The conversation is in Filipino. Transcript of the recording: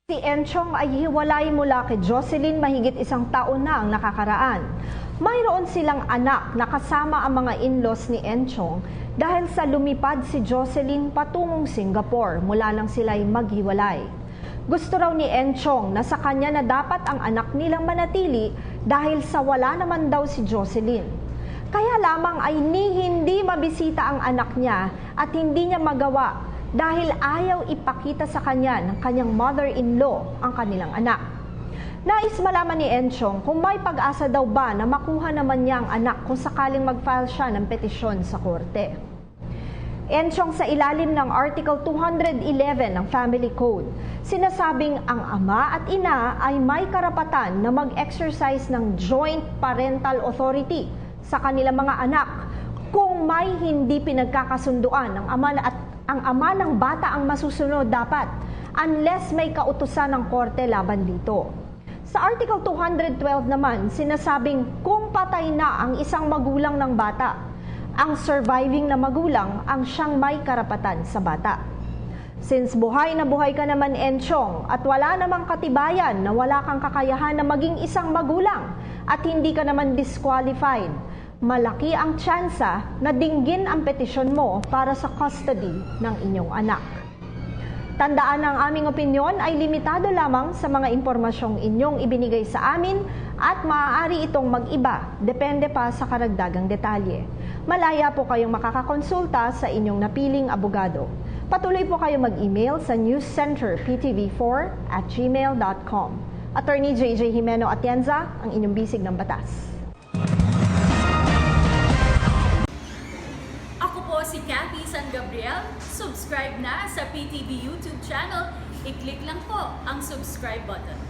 Si Enchong ay hiwalay mula kay Jocelyn mahigit isang taon na ang nakakaraan. Mayroon silang anak na kasama ang mga in-laws ni Enchong dahil sa lumipad si Jocelyn patungong Singapore mula nang sila'y maghiwalay. Gusto raw ni Enchong na sa kanya na dapat ang anak nilang manatili dahil sa wala naman daw si Jocelyn. Kaya lamang ay hindi mabisita ang anak niya at hindi niya magawa dahil ayaw ipakita sa kanya ng kanyang mother-in-law ang kanilang anak. Nais malaman ni Enchong kung may pag-asa daw ba na makuha naman niya ang anak kung sakaling mag-file siya ng petisyon sa korte. Enchong, sa ilalim ng Article 211 ng Family Code, sinasabing ang ama at ina ay may karapatan na mag-exercise ng joint parental authority sa kanilang mga anak kung may hindi pinagkakasunduan ng ama at ang ama ng bata ang masusunod dapat unless may kautusan ng korte laban dito. Sa Article 212 naman, sinasabing kung patay na ang isang magulang ng bata, ang surviving na magulang ang siyang may karapatan sa bata. Since buhay na buhay ka naman, Enchong, at wala namang katibayan na wala kang kakayahan na maging isang magulang at hindi ka naman disqualified, malaki ang tsansa na dinggin ang petisyon mo para sa custody ng inyong anak. Tandaan, ang aming opinyon ay limitado lamang sa mga impormasyong inyong ibinigay sa amin at maaari itong mag-iba, depende pa sa karagdagang detalye. Malaya po kayong makakakonsulta sa inyong napiling abogado. Patuloy po kayong mag-email sa newscenterptv4@gmail.com. Attorney JJ Jimeno Atienza, ang inyong bisig ng batas. Si Cathy San Gabriel, subscribe na sa PTV YouTube channel. I-click lang po ang subscribe button.